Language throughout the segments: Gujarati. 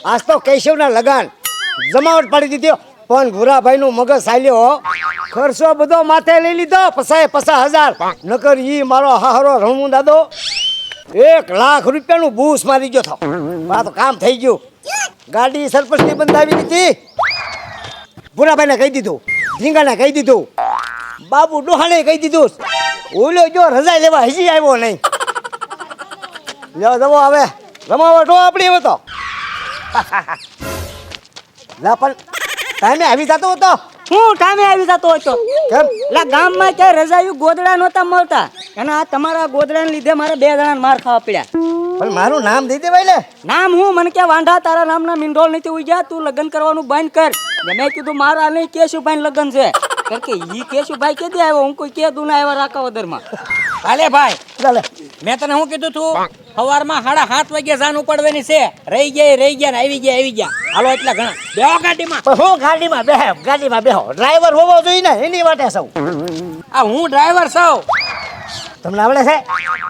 આજ તો કેશવના લગાન જમાવટ પાડી દીધો પણ ભૂરાભાઈ નું મગજ સાલ્યો ખર્ચો બધો માથે લઈ લીધો 50,000 નકર ઈ મારો હારો રમું દાદો 1,00,000 રૂપિયાનું બૂસ મારી ગયો થો આ તો કામ થઈ ગયું ગાડી સરપંચની બંધાવી દીધી ભૂરાભાઈને કહી દીધું ઝીંગાને કહી દીધું બાબુ ડોહાને કહી દીધું ઓલો જો રજા લેવા હજી આવ્યો નહીં લ્યો જવો હવે રમાવટો આપણી હતો લા પણ ટાઈમે આવી જતો હતો હું ટાઈમે આવી જતો હતો કેમ લા ગામમાં ક્યાંય રજાયું ગોદડા નહોતા મળતા અને આ તમારા ગોદડાને લીધે મારે 2 જણાને માર ખાવા પડ્યા પણ મારું નામ દઈ દેવાય ને નામ હું મને કે વાંઢા તારા નામના મિંડોળ નથી ઉઈ તું લગ્ન કરવાનું બંધ કર મેં કીધું મારા નહીં કેશુભાઈ લગ્ન છે કારણ કે ઈ કેશુભાઈ કેદી આવ્યો હું કોઈ કે દુના આવ્યા રાકાવદરમાં હાલે ભાઈ ચાલે મેં તને શું કીધું તું સવારમાં 7:30 વાગે જાન ઉપાડવાની છે રહી ગયા ને આવી ગયા હાલો એટલા ઘણા બેહો ગાડીમાં પણ હું ગાડીમાં બેહો ડ્રાઈવર હોવો જોઈએ ને એની વાટે સૌ આ હું ડ્રાઈવર છું તમને આવડે છે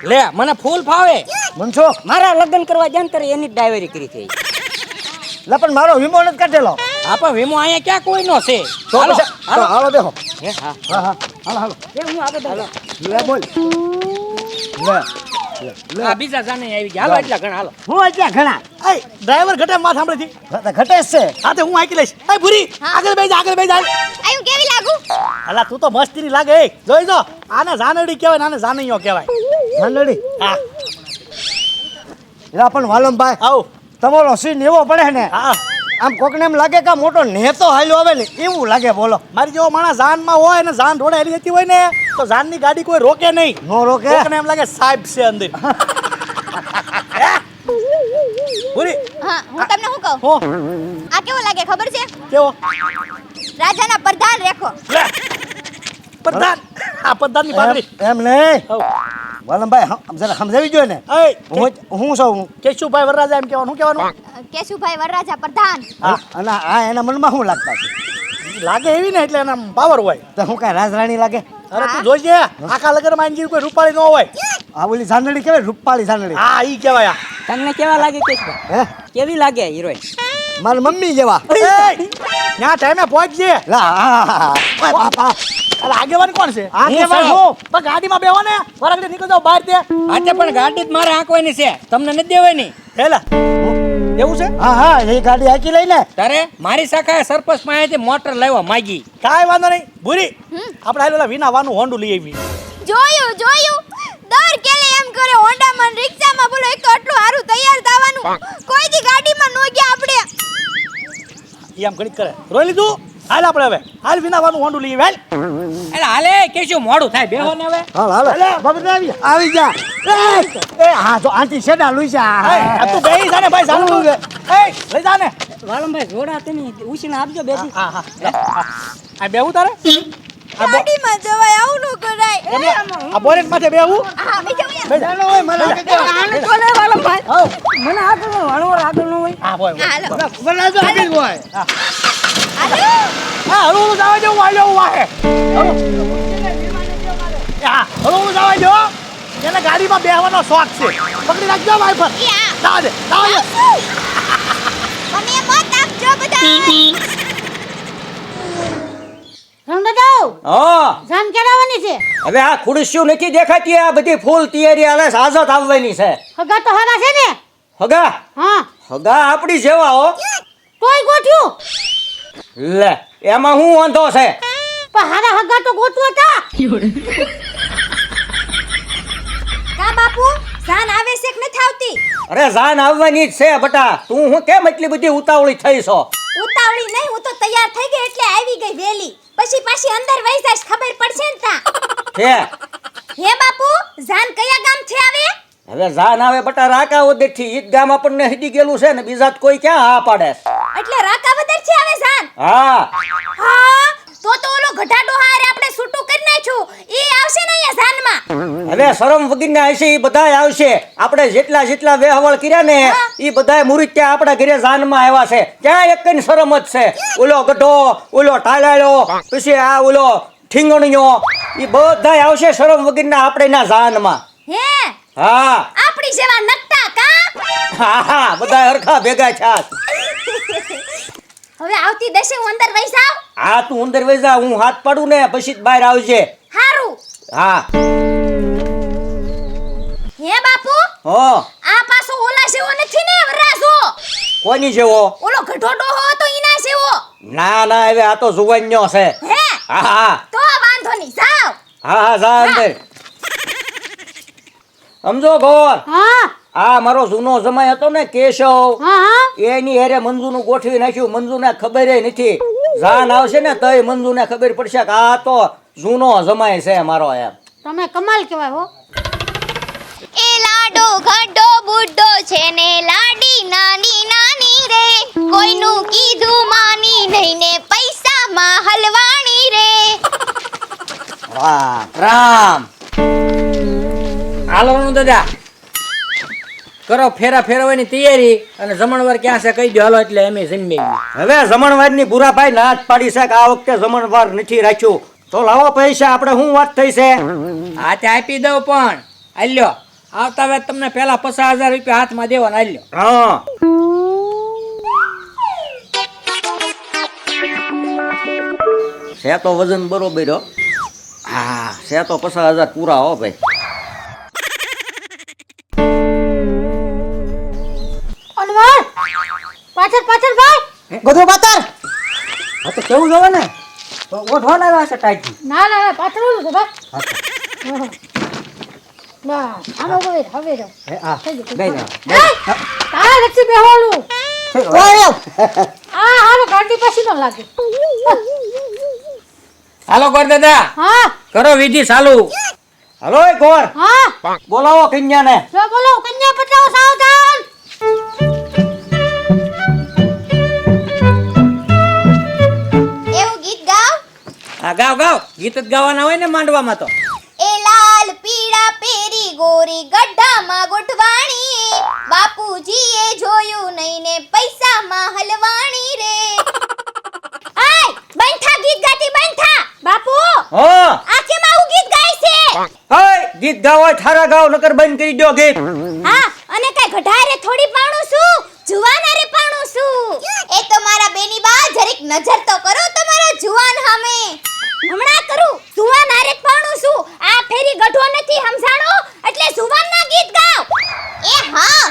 લે મને ફૂલ ફાવે મનસો મારા લગ્ન કરવા જાય ને ત્યારે એની ડ્રાઈવરી કરી થઈ લા પણ મારો વીમો નથી કાઢેલો આ પણ વીમો અહીંયા ક્યાં કોઈનો છે તો હાલો પછી હાલો બેહો હે, હા હા હાલો એ હું આગળ લે બોલ લે આ બીજા જાને આવી ગયા હાલો એટલા ઘણા હાલો હું અત્યારે ઘણા એ ડ્રાઈવર ઘટે માં સાંભળેથી ઘટે જ છે હા તે હું આકી લઈશ એ ભૂરી આગળ બેસ આયું કેવી લાગુ અલા તું તો મસ્તીની લાગે એ જોઈ જો આને જાનડી કહેવાય ને આને જાનૈયો કહેવાય માંડળી હા લા પણ વાલમભાઈ આવ તમારો સીન એવો પડે ને હા આમ કોકને એમ લાગે કે મોટો નેતો હાલ્યો આવે ને એવું લાગે બોલો મારી જેવો માણસ જાનમાં હોય ને જાન રોડે હેલી જતી હોય ને તો જાનની ગાડી કોઈ રોકે નહીં નો રોકે કોકને એમ લાગે સાહેબ છે અંદર ભૂરી હા હું તમને શું કહું હો આ કેવો લાગે ખબર છે કેવો રાજાના પ્રધાન રેખો લે પ્રધાન આ પ્રધાનની પાઘડી એમ નહીં આવ વાલમભાઈ જરા સમજાવી જોઈએ ને એ હું છું કેશુભાઈ વરરાજા એમ કહેવાનું શું કહેવાનું કેશુભાઈ વરરાજા પ્રધાન અને આ એના મનમાં શું લાગતા છે લાગે એવી ને એટલે એના પાવર હોય તો હું કાંઈ રાજરાણી લાગે અરે તું જોઈજે આખા લગનમાં આની જેવી કોઈ રૂપાળી ન હોય આ ઓલી જાનડી કહેવાય રૂપાળી જાનડી હા ઈ કહેવાય તમને કેવા લાગે કેશુભાઈ હે કેવી લાગે હિરોઈન મારી મમ્મી જેવા ત્યાં ટાઈમે પહોંચજે લા ઓય બાપા અલા આગેવાન કોણ છે આગેવાન હું હું. પણ ગાડીમાં બેહો ને વરગડે નીકળી જાવ બહાર તે આજે પણ ગાડી જ મારે હાંકવાની છે તમને નથી દેવાની હેલા એવું છે હા એ ગાડી હાકી લઈને તારે મારી શાખાએ સરપંચ પાસેથી મોટર લાવવા માંગી કાંઈ વાંધો નહીં ભૂરી આપણે હાલ વિના વાનું હોન્ડું લઈ આવી જોયું દર કેલે એમ કરે હોન્ડામાં ને રિક્ષામાં બોલો એક તો આટલું સારું તૈયાર થવાનું કોઈ દી ગાડીમાં નો ગયા આપણે ઈ આમ ઘડીક કરે રોઈ લીધું હાલ આપણે હવે હાલ વિના વાનું હોન્ડું લઈ આવી એટલે હાલે કેશું મોડું થાય બેહો ને હવે હાલ હાલો બાબા આવી જા એ હા તો આંટી છેડા લઈ જા હાલ તું બેહી જા ને ભાઈ ચાલુ એ લઈ જા ને વાલમભાઈ જોડા તમે ઉછીને આપજો બેટી હા હા આ બેહું તારે ગાડીમાં જવાય આવું નો કરાય આ બોલેટ માથે બેહું હા બે જાવ બેસ જા. ઓય મને આને તો લે વાલમભાઈ મને આગળ નો વાણવર આગળ નો હોય હા બોય હાલો બનાજો આગળ હોય હાલો હા હલો હું જવા દઉં વાળ્યો હું વાહે હલો હા હલો હું જવા દઉં એને ગાડીમાં બેહવાનો શોખ છે પકડી રાખજો વાઈફર યા દાવ દે મને મત આપજો બધા રંગદાદા હા જાન કેરાવાની છે હવે આ ખુરશીઓ નથી દેખાતી આ બધી ફૂલ તૈયારી હાલે હાજર આવવાની છે હગા તો હારા છે ને હગા હા હગા આપણી જેવા હો તોય ગોઠ્યું લે એમાં હું વાંધો છે પણ હારા હગા તો ગોઠવો તા કા બાપુ જાન આવે છે કે નથી આવતી અરે જાન આવવાની જ છે બટા તું હું કેમ એટલી બધી ઉતાવળી થઈ છો ઉતાવળી નહીં હું તો તૈયાર થઈ ગઈ એટલે આવી ગઈ વેલી પછી પાછી અંદર વઈ જાય ખબર પડશે ને તા છે હે બાપુ જાન કયા ગામ છે આવે હવે જાન આવે બટા રાકાવદર થી ઈદ ગામ આપણને હિડી ગયેલું છે ને બીજા તો કોઈ ક્યાં હા પાડે એટલે રાકાવદર છે આવે જાન હા હા તો ઓલો ગઢાડો હારે આપણે છૂટું કરી નાખ્યું ઈ આવશે ને અહીંયા જાનમાં હવે શરમ વગીને આવશે ઈ બધાય આવશે આપણે જેટલા વેહવળ કર્યા ને ઈ બધાય મુરીદ ત્યાં આપણા ઘરે જાનમાં આવ્યા છે ક્યાં એક કઈ શરમ જ છે ઓલો ગઢો ઓલો ટાલાળો પછી આ ઓલો ઠીંગણીયો ઈ બધાય આવશે શરમ વગીને આપણે ના જાનમાં હે હા આપણી જેવા નકટા કા હા હા બધા હરખા ભેગા થયા છે. હવે આવતી દશે હું અંદર વઈ જાવ. હા તું અંદર વઈ જા, હું હાથ પાડું ને પછી જ બહાર આવજે. હારું. હા હે બાપુ, હો આ પાછો ઓલા જેવો નથી ને વરાજો? કોની જેવો? ઓલો ગઢો ડોહો હતો ઈના જેવો. ના ના હવે આ તો જુવાન્યો છે. હે હા હા તો વાંધો નહીં, જાવ. હા હા જા અંદર. સમજો ગોર, હા આ મારો જૂનો જમાઈ હતો ને કેશવ, હા હા એની હેરે મંજુનું ગોઠવી નાખ્યું. મંજુને ખબર નથી. જાન આવશે ને તોય મંજુને ખબર પડશે કે આ તો જૂનો જમાઈ છે મારો એમ. તમે કમાલ કહેવાય હો. એ લાડો ગઢો બુડ્ઢો છે ને લાડી નાની નાની રે, કોઈનું કીધું માની નહીં ને પૈસામાં હલવાણી રે. વાહ રામ. હાલો નું દાદા કરો ફેરા ફેરવાની તૈયારી અને જમણવાર ક્યાં છે કહી દો હાલો એટલે અમે જમી. હવે જમણવારની બુરાભાઈ ના જ પાડી છે કે આ વખતે જમણવાર નથી રાખ્યું. તો લાવો પૈસા, આપણે શું વાત થઈ છે? હા તે આપી દઉં પણ હાલ્યો આવતા વેત તમને પેલા 50,000 રૂપિયા હાથમાં દેવાના હાલ્યો. હા છે તો વજન બરોબર હો. હા છે તો 50,000 પૂરા હો ભાઈ. અનવર પાછળ પાછળ ભાઈ. બધું પાતર. હા તો કેવું જોવે ને તો ઓઢવાના આવ્યા છે ટાઈટ. ના ના ના, પાછળ ઓલું છે ભાઈ. બસ આનો હવે રહો. આ થઈ ગયું, ગઈ થઈ ના ગયું. તારે નથી બેહવાનું. હા હાલો ગાડી પછી ન લાગે. હાલો ગોર દાદા હા કરો વિધિ ચાલુ. હલો એ ગોર, હા બોલાવો કન્યાને. જો બોલો કન્યા પટાવો સાવધાન. એવું ગીત ગાવ. હા ગાવ ગાવ ગીત જ ગાવાના હોય ને માંડવામાં તો. એ લાલ પીળા પેરી ગોરી ગઢામાં ગોઠવાણી, બાપુજીએ જોયું નહીં ને પૈસામાં હલવાણી રે. આય બંઠા ગીત ગાતી બંઠા. બાપુ હા આ કેમ આવું ગીત ગાય છે? હાય ગીત ગાવ હોય થારા ગાવ, નકર બંધ કરી દો ગીત. હા અને કઈ ગઢારે થોડી પાણું છું, જુવાનારે પાણું છું. એ તો મારા બેની બા જરીક નજર તો કરો તમારા જુવાન સામે. હમણાં કરું જુવાન હારે જ પાણું છું. આ ફેરી ગઢો નથી સમજાણો એટલે જુવાનના ગીત ગાવ. એ હા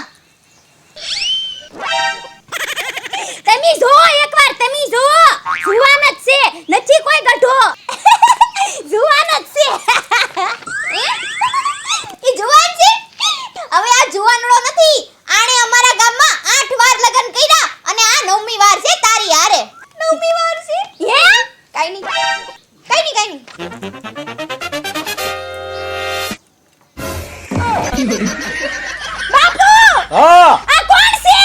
તમે જો એકવાર તમે જો, જુવાન જ છે નથી કોઈ ગઢો. જુવાન જ છે. ઈ જુવાન છે. હવે આ જુવાનડો નથી. આણે અમારા ગામમાં 8 વાર લગ્ન કર્યા અને આ 9મી વાર છે તારી હારે. 9મી વાર છે? હે? કાઈ નહીં. બાપુ હા આ કોણ છે?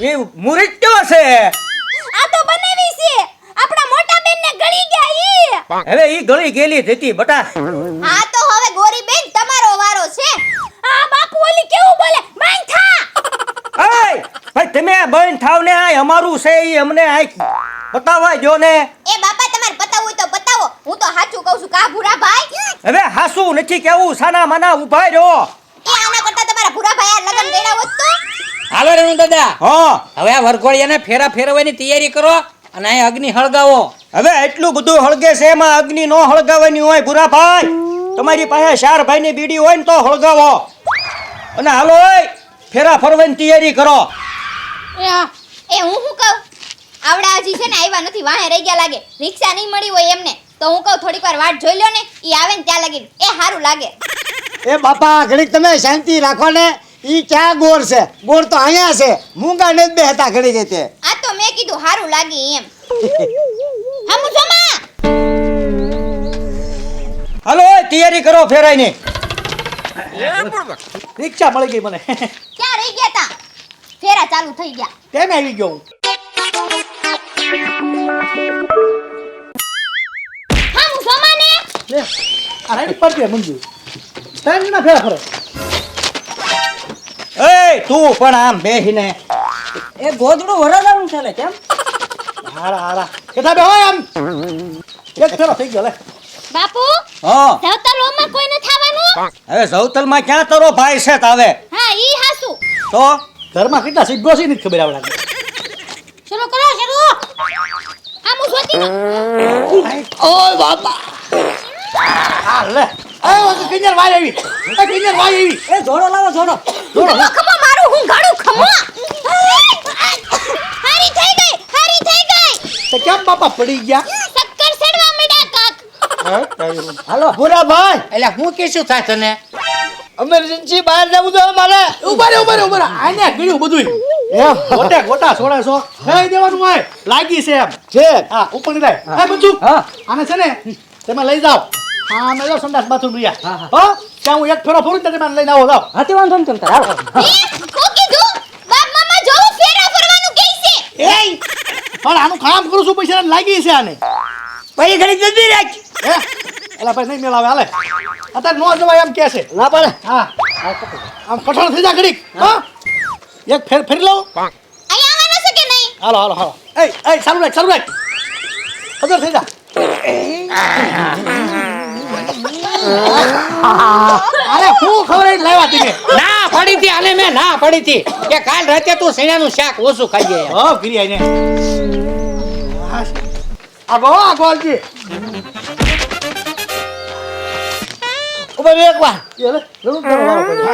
એ મુરીત્યો છે. આ તો બનાવી છે આપણા મોટા બેનને ગળી ગયા ઈ. હવે ઈ ગળી ગેલી હતી બટા. હા તો હવે ગોરી બેન તમારો વારો છે. આ બાપુ ઓલી કેવું બોલે બાંધા. હાય ભાઈ તમે બંધ થાવ ને, આ અમારું છે ઈ અમને આ બતાવવા જો ને. એ બાપા તમારે પતાવું હોય તો પતાવો. હું તો સાચું કહું છું કા ભૂરા ભાઈ. હવે હાસુ નથી કેવું, સાના માના ઉભા રહ્યો. એ આના કરતા તમારા ભૂરા ભાઈ આ લગન કર્યા હોત તો. હાલો રેણુ દાદા હા હવે આ વરઘોડિયાને ફેરા ફેરવવાની તૈયારી કરો અને અહીં અગ્નિ હળગાવો. હવે એટલું બધું હળગે છે, એમાં અગ્નિ નો હળગાવવાની હોય ભૂરા ભાઈ. તમારી પાસે 4 ભાઈની બીડી હોય ને તો હળગાવો. અને હાલો ઓય ફેરા ફરવાની તૈયારી કરો. એ હા એ હું શું કહું, આવડા હજી છે ને આવ્યા નથી, વાહે રહી ગયા લાગે. રિક્ષા નહીં મળી હોય એમને તો હું કહું થોડીક વાર વાટ જોઈ લો ને, ઈ આવે ને ત્યાં લગી એ સારું લાગે. એ બાપા ઘડીક તમે શાંતિ રાખો ને. ઈ ક્યાં ગોર છે? ગોર તો અહીંયા છે. મૂંગા ને જ બેહતા ઘડી જતે. આ તો મેં કીધું સારું લાગે એમ. હમુ જમા હાલો ઓય તૈયારી કરો ફેરાઈની. રિક્ષા મળી ગઈ મને. ક્યાં રહી ગયા તા? ફેરા ચાલુ થઈ ગયા. કેમ આવી ગયો હું? હમુ જમા ને લે આ રાઈટ પર દે મંજુ. ત્રણ ના ફેરા ફરે. એ તું પણ આમ બેહીને. એ ગોદડું વરાદાનું છે લે કેમ? હારા હારા કેતા બે હોય આમ. એક ફેરો થઈ ગયો લે. બાપુ હા ધવતલોમાં કોઈ ન થવાનું. હવે સૌતલમાં ક્યાં તારો ભાઈ છે તાવે? હા ઈ હાસુ. તો ઘરમાં કેટલા સિગ્ગો છે ને ખબર આવડે શરૂ કરો શરૂ આમ હું જોતી ન. ઓય બાપા હા લે એ કિંજર વાય આવી કિંજર વાય આવી એ જોડો લાવો જોડો ખમો ખમો મારું હું ગાડું ખમો. હારી થઈ ગઈ તો કેમ બાપા પડી ગયા શક્કર સડવા મીડા કાક. હાલો ભૂરા ભાઈ એટલે હું કેશું થાય તને એમરજન્સી બહાર જવું તો મારે ઉભા રે આને ગળ્યું બધું એમ ગોટા ગોટા સોડા સો લઈ દેવાનું હોય લાગી છે એમ છે હા ઉપર ની લાય એ બંજુ હા. આને છે ને તમે લઈ જાઓ હા મેં લો સંડાસ બાથરૂમ રહ્યા હા, હા. હો ત્યાં હું એક ફેરો ફરું ને તમે લઈને આવો જાઓ હાથી વાંધો નહીં તમ તાર હાલો હું કીધું બાપ મામા જોવું ફેરા ફરવાનું કહે છે. એ પણ આનું કામ કરું છું પૈસા લાગી છે આને પછી ઘડી જલ્દી રાખ હે એલા ભાઈ નહીં મેળાવે હાલે અત્યારે નો જવાય એમ કે છે ના પડે હા આમ કઠણ થઈ જા ઘડીક હા એક ફેર લઉં અહીંયા આવવાના છે કે નહીં? હાલો એ ચાલુ રાખ ખબર થઈ જા અરે હું ખબર લાવ્યા તમે ના પડી હતી આને મેં ના પડી હતી કે કાલ રાતે તું સૈયાનું શાક ઓછું ખાઈ જાય હો ગિરી આઈને આગો આજી ઉપર એક વાર એટલે જરૂર કરો વારો પડ્યો.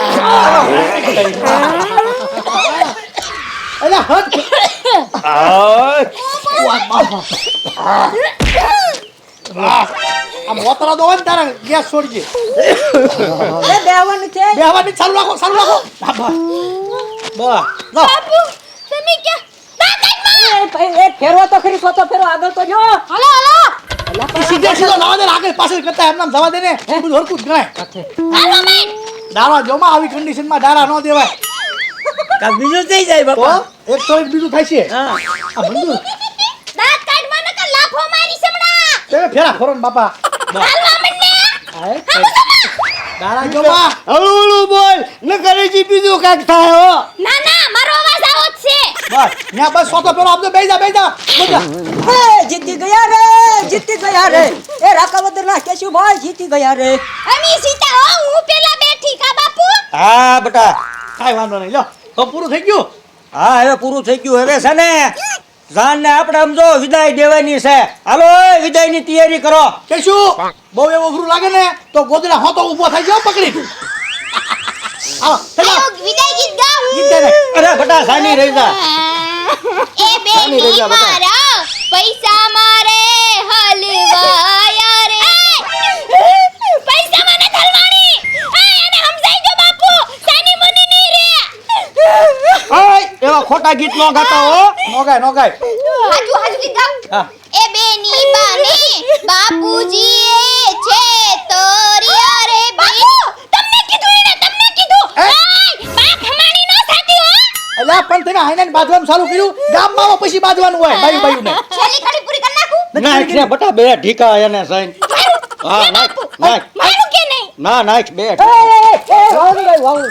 અલ્યા હટ આ મોતરા દો ને તારા ગેસ છોડજે એ બેવાનું છે બેહવાની ચાલુ રાખો હા, બસ લો બાપુ તમે ક્યાં તાકાતમાં? એ ફેરવો તો ખરી સોતો ફેરો આગળ તો જો હાલો હાલો સીધો લાવા દે આગળ પાછળ કરતા એમ નામ જવા દે ને બધું હરકું જ ગણાય હાલો મેન. દારા જોમાં આવી કન્ડિશનમાં દારા ન દેવાય કાક બીજું થઈ જાય તો બાપા એક તો એક બીજું થાય છે હા આ બંધુ દાંત કાઢમાં નકર લાફો મારી સમણા. તે ફેરા ફરો ને બાપા હાલવા મંડે. દારા જોમાં હળું બોલ ન કરે જી બીજું કાક થાય હો ના ના મારો અવાજ આવો જ છે. બસ ત્યાં બસ સોતો પેલો આપજો બેસી જા બધા એ જીતી ગયા રે એ રાકાવદર ના કેશુભાઈ જીતી ગયા રે અમી સીતા હો હું પેલા બેઠી કા બાપુ. હા બેટા કાંઈ વાંધો નહીં લો તો પૂરું થઈ ગયું હા હવે પૂરું થઈ ગયું હવે છે ને જાનને આપણે સમજો વિદાય દેવાની છે હાલો એ વિદાયની તૈયારી કરો કે શું બહુ એવું અઘરું લાગે ને તો ગોદડા હોતો ઊભો થઈ ગયો પકડી હાલો થઈ જાઓ. આયો વિદાય ગીત ગાઉં. ગીત દે ને. અરે બેટા સાની રહી જા એ બેની મારા પૈસા મારે હલવાયા રે. પૈસા મને હલવાણી. આ એને સમજાઈ ગયો બાપુ. સાની મુની નહીં રે. ઓય એવા ખોટા ગીત નો ગાતા હો નો ગાય હાજુ ગીત ગાઉં. હા. એ બેની બાને બાપુજીએ છે તોરિયા રે બાપુ. તમને કીધું એને તમને કીધું. આય બા ખમાણી નો થાતી હો. અલ્યા પણ તમે આઈને બાંધવાનું ચાલુ કર્યું ગામમાં પછી બાંધવાનું હોય બાયું ને છેલ્લી કડી પૂરી કરી નાખું. નાખ ને બેટા બે ઢીકા એને સાઈન હા નાખ મારું કે નહીં. નાખ બે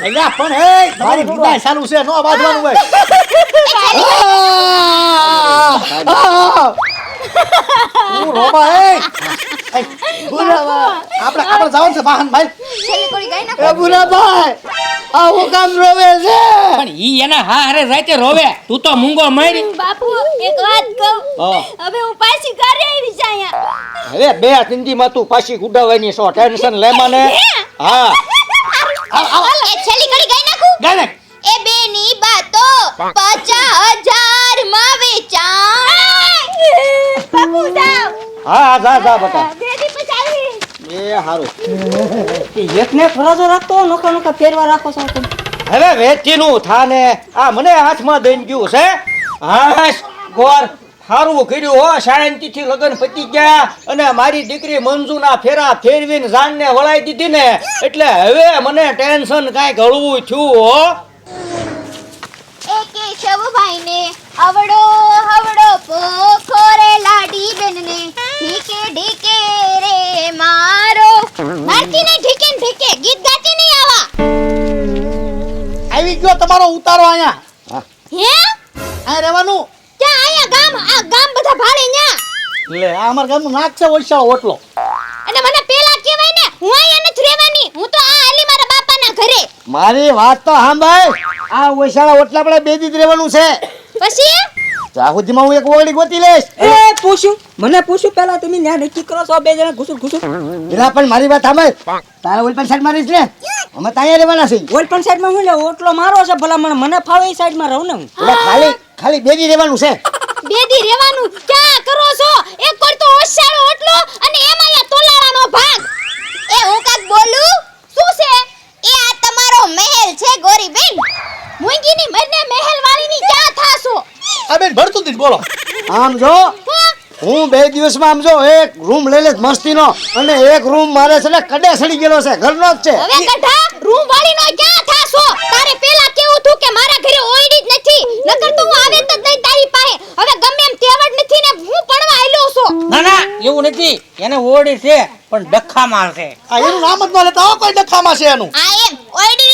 અલ્યા પણ એ તમારી વિદાય ચાલુ છે નો બાંધવાનું હોય હું રોબા એ આપણે જવાનું છે વાહન ભાઈ છેલ્લી કડી ગાઈ નાખું. એ ભૂરા ભાઈ આ હું કામ રોવે છે પણ ઈ એના હા હારે રાતે રોવે તું તો મૂંગો મારી બાપુ એક વાત કહું. હા. હવે હું પાછી ઘરે આવી છે અહીંયા. હવે બે જિંદગીમાં તું પાછી ઉડાવવાની છો ટેન્શન લે મને હા એ છેલ્લી કડી ગાઈ નાખું. ગાય ને એ બેની બાતો 50,000 માં વેચાય. બાપુ જાવ. હા જા બેટા બેટી પચાવી. એ હારું એકને ફરાજો રાખતો નકા ફેરવા રાખો છો તમે હવે વેચીનું થાને આ મને હાથમાં દઈ ગયું છે હાશ ગોર હારું કર્યું હો શાંતિથી લગન પતી ગયા અને મારી દીકરી મંજુના ફેરા ફેરવીને જાનને વળાઈ દીધી ને એટલે હવે મને ટેન્શન કાંઈક હળવું થયું હો એ કેશવભાઈને આવડો હવડો પોખો રે લાડી બેનને ઢીકે ઢીકે રે મારો મારતી નહીં ઢીકે ને ઢીકે ગીત ગાતી નહીં આવા. આવી ગયો તમારો ઉતારો અહીંયા હે આ રહેવાનું ક્યાં આયા ગામ બધા ભાડે ન્યા. લે આ અમાર ગામનું નાક છે ઓછા ઓટલો અને મને પેલા કહેવાય ને હું અહીંયા નથી રહેવાની હું તો આ આલી મારા બાપાના ઘરે. મારી વાત તો સાંભળ આ ઓછાળા ઓટલા પડે 2 દી જ રહેવાનું છે પછી ત્યાં સુધીમાં હું એક ઓગળી ગોતી લઈશ. એ પૂછ્યું મને પૂછ્યું પેલા તમે ન્યા નક્કી કરો છો બે જણા ઘુસુર ઘુસુર એલા પણ મારી વાત સાંભળ. તારે ઓલ પણ સાઈડ મારીશ ને અમે ત્યાં રહેવાના છે. ઓલ પણ સાઈડમાં હું લે ઓટલો મારો છે ભલા મને ફાવે એ સાઈડમાં રહું ને હું એટલે ખાલી 2 દી રહેવાનું છે. બેદી રહેવાનું ક્યાં કરો છો? એક કોર તો ઓછાળો ઓટલો અને એમાં યા તોલાળાનો ભાગ. એ હું કાક બોલું શું છે? એ આ તમારો મહેલ છે ગોરીબેન. મુંગીની મરને મહેલ વાળીની ક્યાં થાશો? આ બેન ભરતું હતી બોલો. આમ જો હું 2 દિવસમાં આમ જો એક રૂમ લઈ લઈશ મસ્તીનો અને એક રૂમ મારે છે ને કડે સડી ગયેલો છે ઘરનો જ છે. હવે કઢા રૂમ વાળીનો ક્યાં થાશો? તારે પેલા કેવું થું કે મારા ઘરે ઓયડી જ નથી, નકર તો હું આવે જ નહીં તારી પાસે. હવે ગમે એમ તેવડ નથી ને હું પડવા આયલો છું. ના ના એવું નથી, એને ઓરડી છે પણ ડખા મારશે. આ એનું નામ જ ન લેતા હો, કોઈ ડખામાં છે એનું. આ એમ ઓયડી